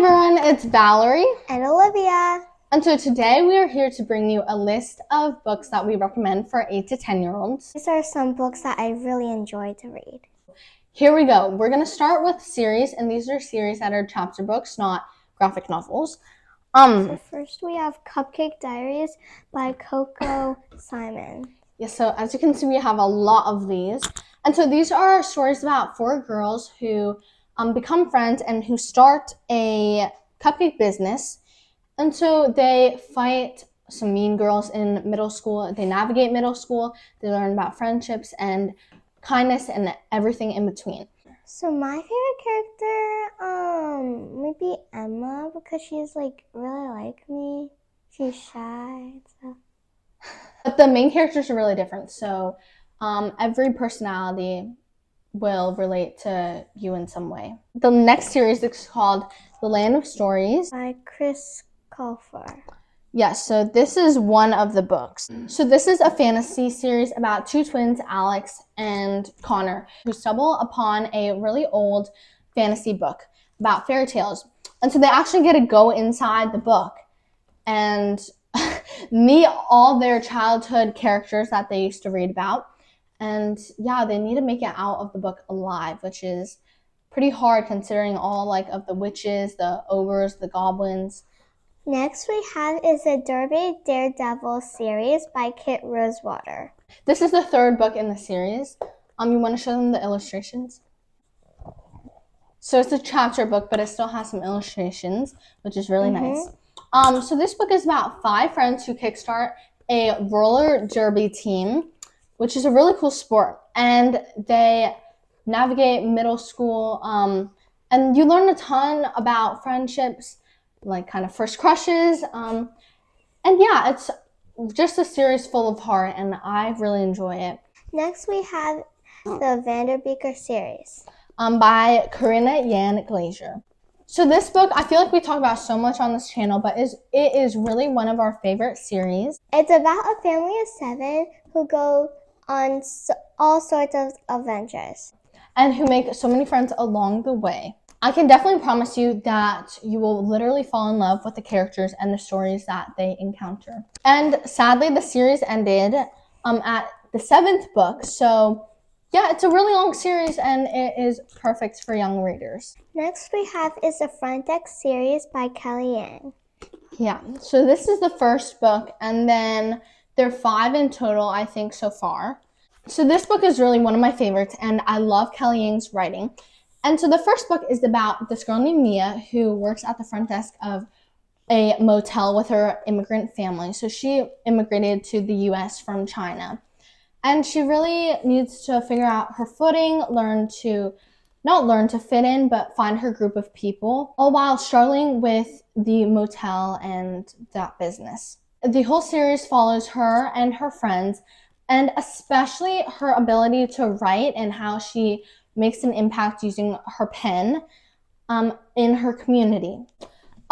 everyone, it's Valerie and Olivia. And so today we are here to bring you a list of books that we recommend for 8 to 10-year-olds. These are some books that I really enjoy to read. Here we go. We're going to start with series, and these are series that are chapter books, not graphic novels. So first we have Cupcake Diaries by Coco Simon. Yes, so as you can see, we have a lot of these. And so these are stories about 4 girls who become friends and who start a cupcake business. And so they fight some mean girls in middle school. They navigate middle school. They learn about friendships and kindness and everything in between. So my favorite character, maybe Emma, because she's really like me. She's shy. So. But the main characters are really different. So every personality will relate to you in some way. The next series is called The Land of Stories by Chris Colfer. Yes, so this is one of the books. So this is a fantasy series about 2 twins, Alex and Connor, who stumble upon a really old fantasy book about fairy tales. And so they actually get to go inside the book and meet all their childhood characters that they used to read about. And yeah, they need to make it out of the book alive, which is pretty hard considering all of the witches, the ogres, the goblins. Next we have is the Derby Daredevil series by Kit Rosewater. This is the 3rd book in the series. You want to show them the illustrations? So it's a chapter book, but it still has some illustrations, which is really nice. So this book is about 5 friends who kickstart a roller derby team, which is a really cool sport. And they navigate middle school, and you learn a ton about friendships, kind of first crushes. And yeah, it's just a series full of heart, and I really enjoy it. Next we have the Vanderbeeker series. By Corinna Yan Glazer. So this book, I feel like we talk about so much on this channel, but it is really one of our favorite series. It's about a family of 7 who go on all sorts of adventures. And who make so many friends along the way. I can definitely promise you that you will literally fall in love with the characters and the stories that they encounter. And sadly, the series ended at the 7th book. So yeah, it's a really long series and it is perfect for young readers. Next we have is the Front Deck series by Kelly Yang. Yeah, so this is the 1st book, and then there are 5 in total, I think, so far. So this book is really one of my favorites, and I love Kelly Yang's writing. And so the 1st book is about this girl named Mia who works at the front desk of a motel with her immigrant family. So she immigrated to the U.S. from China. And she really needs to figure out her footing, not learn to fit in, but find her group of people, all while struggling with the motel and that business. The whole series follows her and her friends, and especially her ability to write and how she makes an impact using her pen in her community.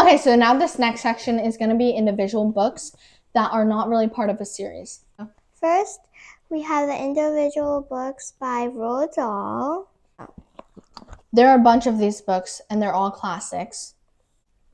Okay, so now this next section is going to be individual books that are not really part of a series. First, we have the individual books by Roald Dahl. There are a bunch of these books, and they're all classics,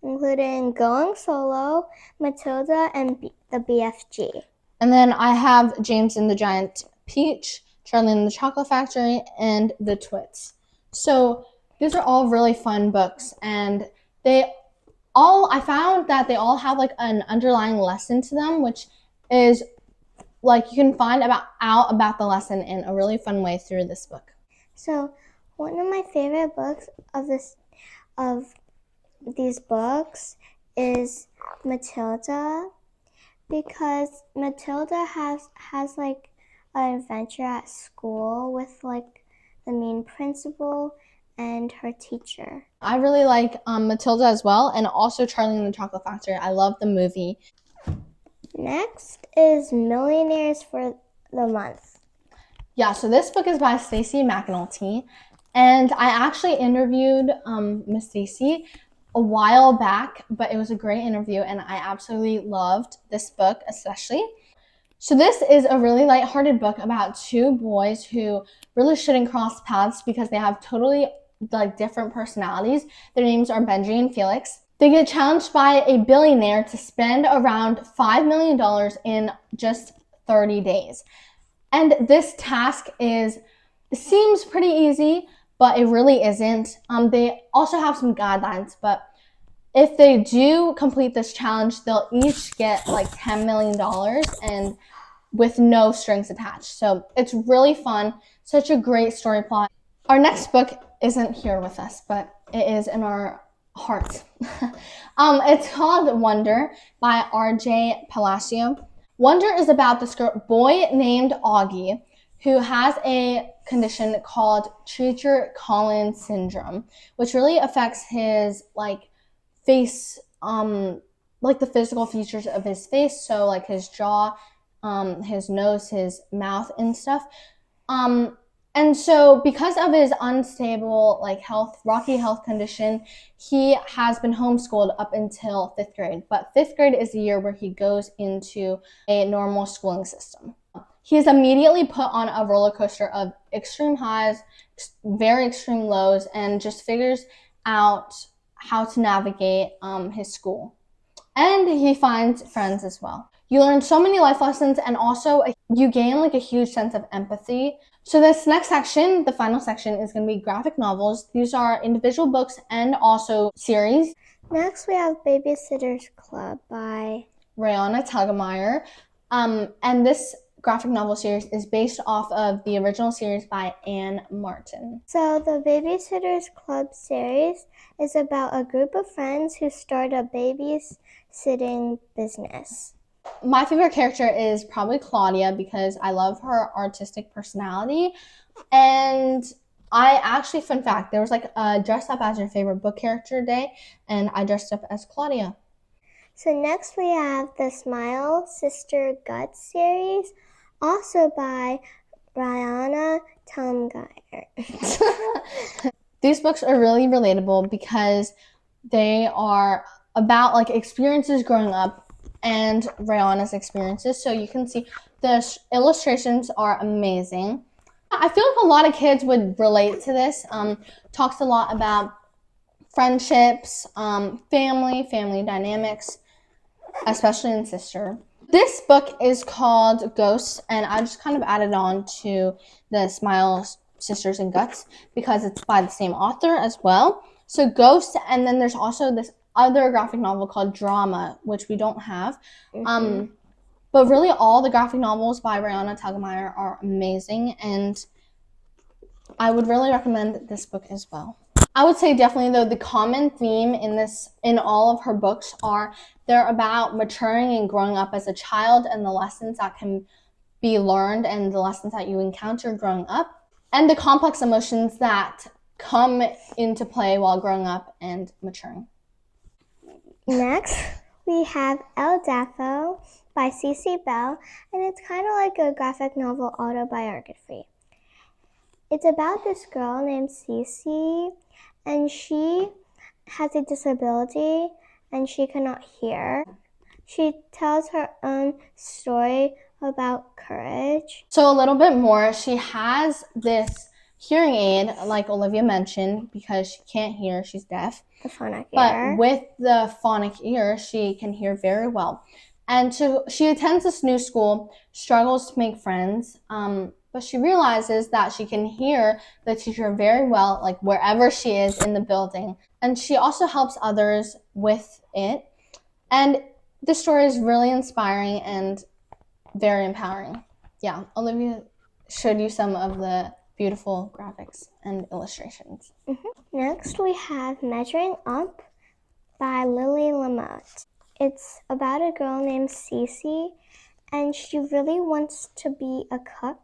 including Going Solo, Matilda, and the BFG. And then I have James and the Giant Peach, Charlie and the Chocolate Factory, and The Twits. So these are all really fun books, and I found that they all have an underlying lesson to them, which is you can find out about the lesson in a really fun way through this book. So one of my favorite books of these books is Matilda, because Matilda has an adventure at school with the main principal and her teacher. I really like Matilda as well, and also Charlie and the Chocolate Factory. I love the movie. Next is Millionaires for the Month. Yeah, so this book is by Stacey McAnulty, and I actually interviewed Miss Stacey a while back, but it was a great interview, and I absolutely loved this book especially. So this is a really lighthearted book about 2 boys who really shouldn't cross paths because they have totally like different personalities. Their names are Benji and Felix. They get challenged by a billionaire to spend around $5 million in just 30 days. And this task seems pretty easy, but it really isn't. They also have some guidelines, but if they do complete this challenge, they'll each get like $10 million and with no strings attached. So it's really fun. Such a great story plot. Our next book isn't here with us, but it is in our hearts. It's called Wonder by R.J. Palacio. Wonder is about this boy named Augie who has a condition called Treacher-Collins syndrome, which really affects his like face, like the physical features of his face, so like his jaw, his nose, his mouth, and stuff. And so because of his unstable like rocky health condition, he has been homeschooled up until 5th grade. But 5th grade is the year where he goes into a normal schooling system. He is immediately put on a roller coaster of extreme highs, very extreme lows, and just figures out how to navigate his school. And he finds friends as well. You learn so many life lessons, and also you gain like a huge sense of empathy. So this next section, the final section, is going to be graphic novels. These are individual books and also series. Next, we have Babysitter's Club by Rihanna Telgemeier. And this graphic novel series is based off of the original series by Anne Martin. So the Babysitter's Club series is about a group of friends who start a babysitting business. My favorite character is probably Claudia because I love her artistic personality. And I actually, fun fact, there was like a dress up as your favorite book character day, and I dressed up as Claudia. So next we have the Smile Sister Guts series, also by Rihanna Telgemeier. These books are really relatable because they are about like experiences growing up and Rihanna's experiences. So you can see the illustrations are amazing. I feel like a lot of kids would relate to this. Talks a lot about friendships, family dynamics, especially in sister. This book is called Ghosts, and I just kind of added on to the Smile Sisters and Guts because it's by the same author as well. So Ghosts, and then there's also this other graphic novel called Drama, which we don't have. But really all the graphic novels by Rihanna Telgemeier are amazing, and I would really recommend this book as well. I would say definitely though the common theme in all of her books they're about maturing and growing up as a child and the lessons that can be learned and the lessons that you encounter growing up and the complex emotions that come into play while growing up and maturing. Next, we have El Dafo by Cece Bell, and it's kind of like a graphic novel autobiography. It's about this girl named Cece, and she has a disability and she cannot hear. She tells her own story about courage. So a little bit more, she has this hearing aid, like Olivia mentioned, because she can't hear, she's deaf. The phonic But ear. with the phonic ear, she can hear very well. And so she attends this new school, struggles to make friends, but she realizes that she can hear the teacher very well, like wherever she is in the building. And she also helps others with it. And this story is really inspiring and very empowering. Yeah, Olivia showed you some of the beautiful graphics and illustrations. Next, we have Measuring Up by Lily Lamotte. It's about a girl named Cece, and she really wants to be a cook.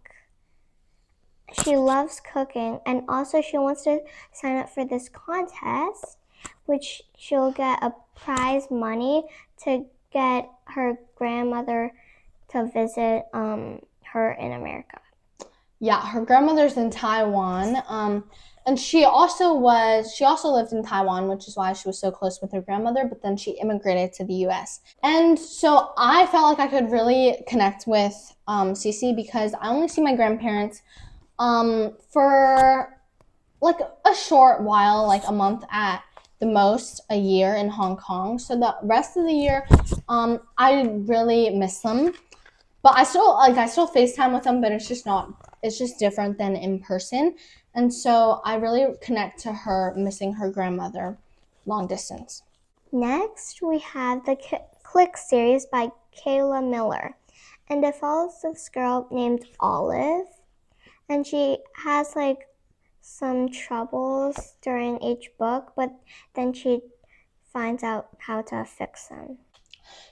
She loves cooking, and also she wants to sign up for this contest, which she'll get a prize money to get her grandmother to visit her in America. Yeah, her grandmother's in Taiwan, and she also lived in Taiwan, which is why she was so close with her grandmother, but then she immigrated to the US. And so I felt like I could really connect with Cece because I only see my grandparents for like a short while, like a month at the most, a year in Hong Kong. So the rest of the year, I really miss them. But I still FaceTime with them, but it's just different than in person. And so I really connect to her missing her grandmother long distance. Next, we have the Click series by Kayla Miller. And it follows this girl named Olive. And she has like some troubles during each book, but then she finds out how to fix them.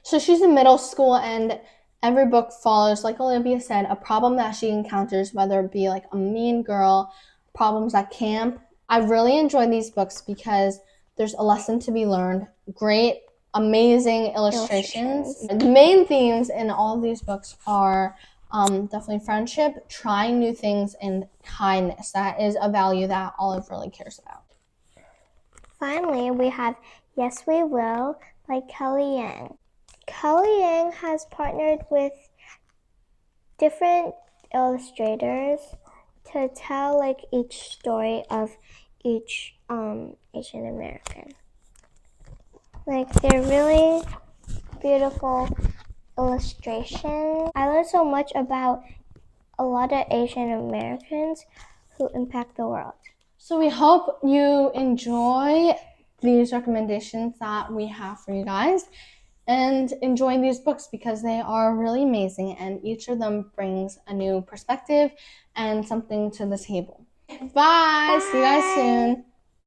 So she's in middle school, and every book follows, like Olivia said, a problem that she encounters, whether it be like a mean girl, problems at camp. I really enjoy these books because there's a lesson to be learned, great, amazing illustrations. The main themes in all of these books are definitely friendship, trying new things, and kindness. That is a value that Olive really cares about. Finally, we have Yes We Will by Kelly Yang. Kelly Yang has partnered with different illustrators to tell like each story of each Asian American. Like they're really beautiful illustrations. I learned so much about a lot of Asian Americans who impact the world. So we hope you enjoy these recommendations that we have for you guys and enjoy these books because they are really amazing and each of them brings a new perspective and something to the table. Bye. See you guys soon.